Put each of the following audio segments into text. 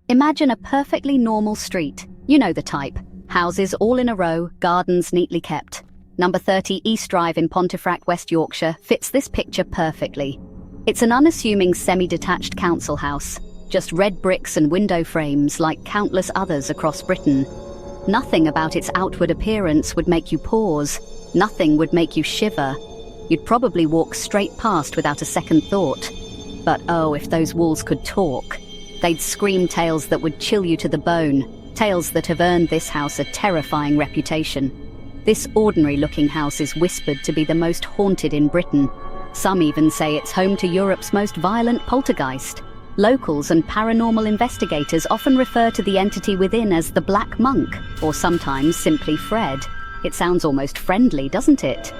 Imagine a perfectly normal street. You know the type. Houses all in a row, gardens neatly kept. Number 30 East Drive in Pontefract, West Yorkshire fits this picture perfectly. It's an unassuming semi-detached council house, just red bricks and window frames like countless others across Britain. Nothing about its outward appearance would make you pause. Nothing would make you shiver. You'd probably walk straight past without a second thought. But oh, if those walls could talk. They'd scream tales that would chill you to the bone, tales that have earned this house a terrifying reputation. This ordinary-looking house is whispered to be the most haunted in Britain. Some even say it's home to Europe's most violent poltergeist. Locals and paranormal investigators often refer to the entity within as the Black Monk, or sometimes simply Fred. It sounds almost friendly, doesn't it?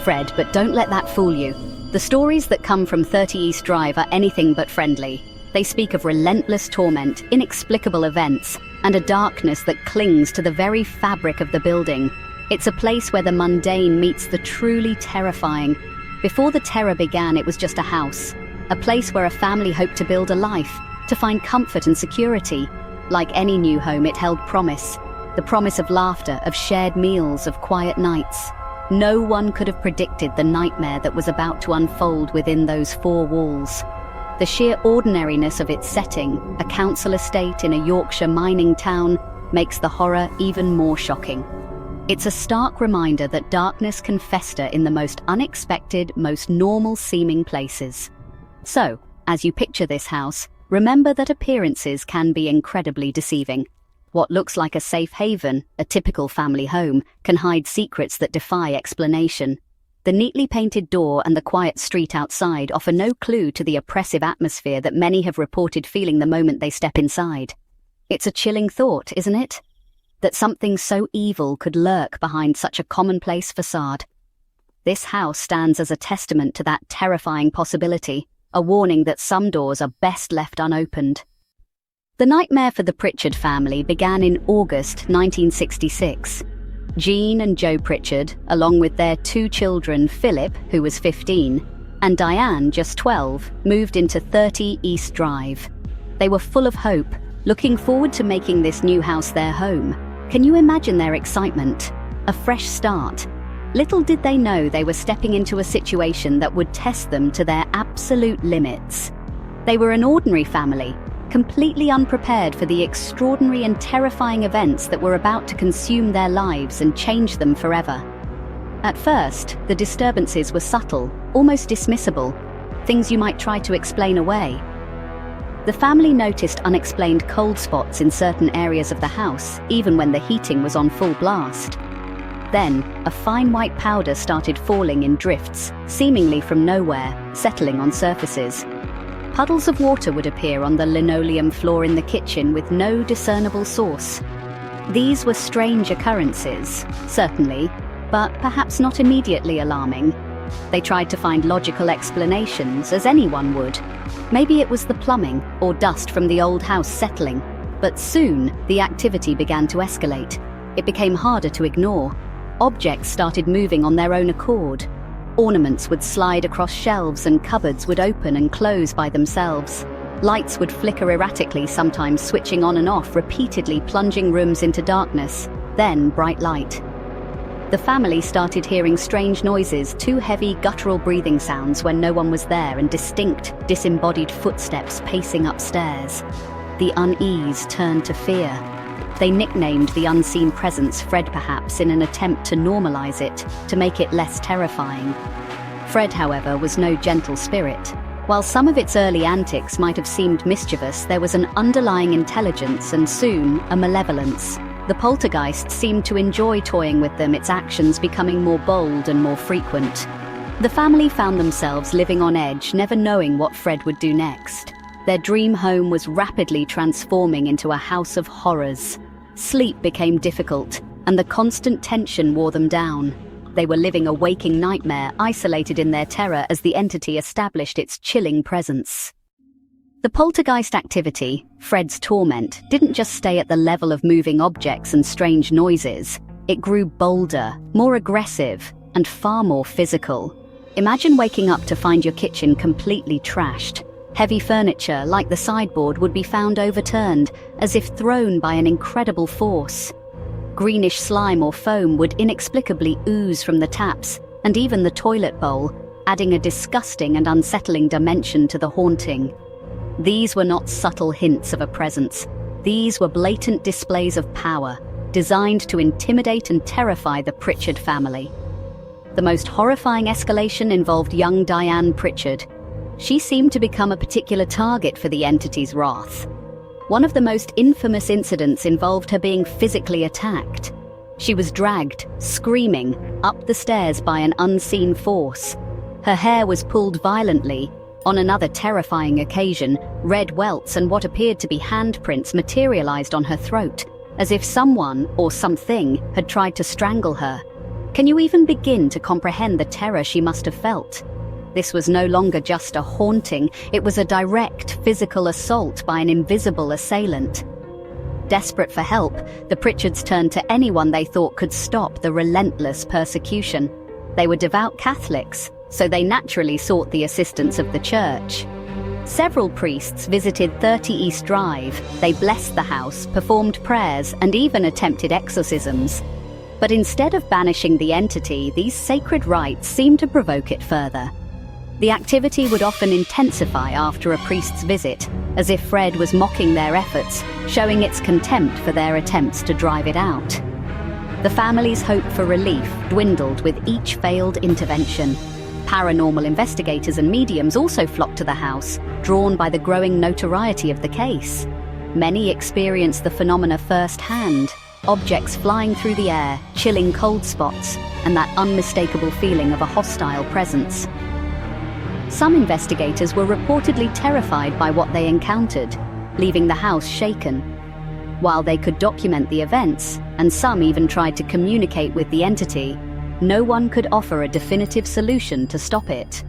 Fred, but don't let that fool you. The stories that come from 30 East Drive are anything but friendly. They speak of relentless torment, inexplicable events, and a darkness that clings to the very fabric of the building. It's a place where the mundane meets the truly terrifying. Before the terror began, it was just a house. A place where a family hoped to build a life, to find comfort and security. Like any new home, it held promise. The promise of laughter, of shared meals, of quiet nights. No one could have predicted the nightmare that was about to unfold within those four walls. The sheer ordinariness of its setting, a council estate in a Yorkshire mining town, makes the horror even more shocking. It's a stark reminder that darkness can fester in the most unexpected, most normal-seeming places. So, as you picture this house, remember that appearances can be incredibly deceiving. What looks like a safe haven, a typical family home, can hide secrets that defy explanation. The neatly painted door and the quiet street outside offer no clue to the oppressive atmosphere that many have reported feeling the moment they step inside. It's a chilling thought, isn't it? That something so evil could lurk behind such a commonplace facade. This house stands as a testament to that terrifying possibility, a warning that some doors are best left unopened. The nightmare for the Pritchard family began in August 1966. Jean and Joe Pritchard, along with their two children, Philip, who was 15, and Diane, just 12, moved into 30 East Drive. They were full of hope, looking forward to making this new house their home. Can you imagine their excitement? A fresh start. Little did they know they were stepping into a situation that would test them to their absolute limits. They were an ordinary family, completely unprepared for the extraordinary and terrifying events that were about to consume their lives and change them forever. At first, the disturbances were subtle, almost dismissible, things you might try to explain away. The family noticed unexplained cold spots in certain areas of the house, even when the heating was on full blast. Then, a fine white powder started falling in drifts, seemingly from nowhere, settling on surfaces. Puddles of water would appear on the linoleum floor in the kitchen with no discernible source. These were strange occurrences, certainly, but perhaps not immediately alarming. They tried to find logical explanations, as anyone would. Maybe it was the plumbing or dust from the old house settling. But soon, the activity began to escalate. It became harder to ignore. Objects started moving on their own accord. Ornaments would slide across shelves and cupboards would open and close by themselves. Lights would flicker erratically, sometimes switching on and off, repeatedly plunging rooms into darkness, then bright light. The family started hearing strange noises, two heavy, guttural breathing sounds when no one was there, and distinct, disembodied footsteps pacing upstairs. The unease turned to fear. They nicknamed the unseen presence Fred, perhaps in an attempt to normalize it, to make it less terrifying. Fred, however, was no gentle spirit. While some of its early antics might have seemed mischievous, there was an underlying intelligence and soon a malevolence. The poltergeist seemed to enjoy toying with them, its actions becoming more bold and more frequent. The family found themselves living on edge, never knowing what Fred would do next. Their dream home was rapidly transforming into a house of horrors. Sleep became difficult, and the constant tension wore them down. They were living a waking nightmare, isolated in their terror as the entity established its chilling presence. The poltergeist activity, Fred's torment, didn't just stay at the level of moving objects and strange noises. It grew bolder, more aggressive, and far more physical. Imagine waking up to find your kitchen completely trashed. Heavy furniture, like the sideboard, would be found overturned, as if thrown by an incredible force. Greenish slime or foam would inexplicably ooze from the taps, and even the toilet bowl, adding a disgusting and unsettling dimension to the haunting. These were not subtle hints of a presence. These were blatant displays of power, designed to intimidate and terrify the Pritchard family. The most horrifying escalation involved young Diane Pritchard. She seemed to become a particular target for the entity's wrath. One of the most infamous incidents involved her being physically attacked. She was dragged, screaming, up the stairs by an unseen force. Her hair was pulled violently. On another terrifying occasion, red welts and what appeared to be handprints materialized on her throat, as if someone or something had tried to strangle her. Can you even begin to comprehend the terror she must have felt? This was no longer just a haunting, it was a direct physical assault by an invisible assailant. Desperate for help, the Pritchards turned to anyone they thought could stop the relentless persecution. They were devout Catholics, so they naturally sought the assistance of the church. Several priests visited 30 East Drive. They blessed the house, performed prayers, and even attempted exorcisms. But instead of banishing the entity, these sacred rites seemed to provoke it further. The activity would often intensify after a priest's visit, as if Fred was mocking their efforts, showing its contempt for their attempts to drive it out. The family's hope for relief dwindled with each failed intervention. Paranormal investigators and mediums also flocked to the house, drawn by the growing notoriety of the case. Many experienced the phenomena firsthand, objects flying through the air, chilling cold spots, and that unmistakable feeling of a hostile presence. Some investigators were reportedly terrified by what they encountered, leaving the house shaken. While they could document the events, and some even tried to communicate with the entity, no one could offer a definitive solution to stop it.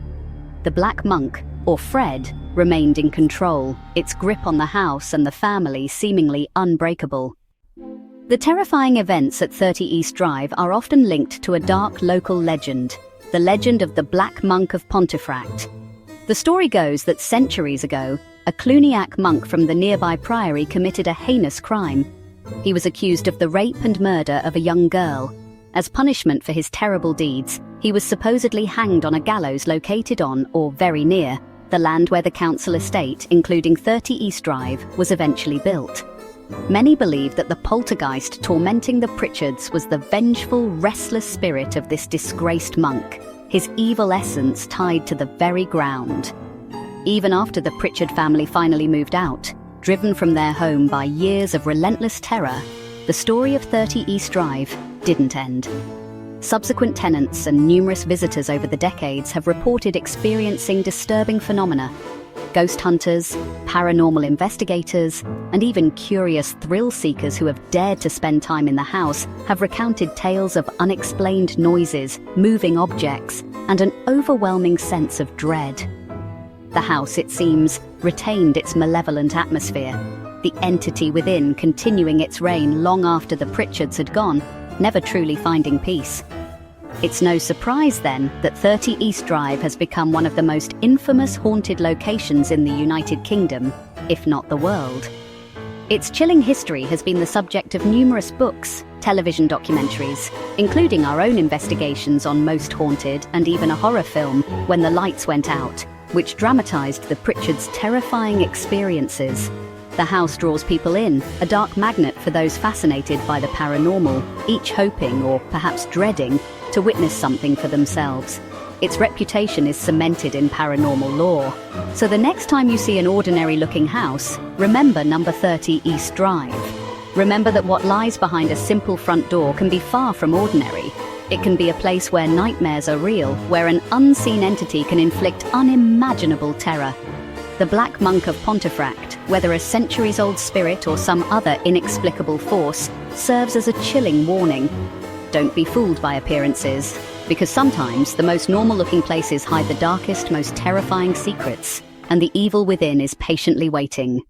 The Black Monk, or Fred, remained in control, its grip on the house and the family seemingly unbreakable. The terrifying events at 30 East Drive are often linked to a dark local legend, the legend of the Black Monk of Pontefract. The story goes that centuries ago, a Cluniac monk from the nearby priory committed a heinous crime. He was accused of the rape and murder of a young girl. As punishment for his terrible deeds, he was supposedly hanged on a gallows located on, or very near, the land where the council estate, including 30 East Drive, was eventually built. Many believe that the poltergeist tormenting the Pritchards was the vengeful, restless spirit of this disgraced monk, his evil essence tied to the very ground. Even after the Pritchard family finally moved out, driven from their home by years of relentless terror, the story of 30 East Drive didn't end. Subsequent tenants and numerous visitors over the decades have reported experiencing disturbing phenomena. Ghost hunters, paranormal investigators, and even curious thrill seekers who have dared to spend time in the house have recounted tales of unexplained noises, moving objects, and an overwhelming sense of dread. The house, it seems, retained its malevolent atmosphere, the entity within continuing its reign long after the Pritchards had gone, never truly finding peace. It's no surprise, then, that 30 East Drive has become one of the most infamous haunted locations in the United Kingdom, if not the world. Its chilling history has been the subject of numerous books, television documentaries, including our own investigations on Most Haunted and even a horror film, When the Lights Went Out, which dramatized the Pritchards' terrifying experiences. The house draws people in, a dark magnet for those fascinated by the paranormal, each hoping, or perhaps dreading, to witness something for themselves. Its reputation is cemented in paranormal lore. So the next time you see an ordinary-looking house, remember number 30 East Drive. Remember that what lies behind a simple front door can be far from ordinary. It can be a place where nightmares are real, where an unseen entity can inflict unimaginable terror. The Black Monk of Pontefract, whether a centuries-old spirit or some other inexplicable force, serves as a chilling warning. Don't be fooled by appearances, because sometimes the most normal-looking places hide the darkest, most terrifying secrets, and the evil within is patiently waiting.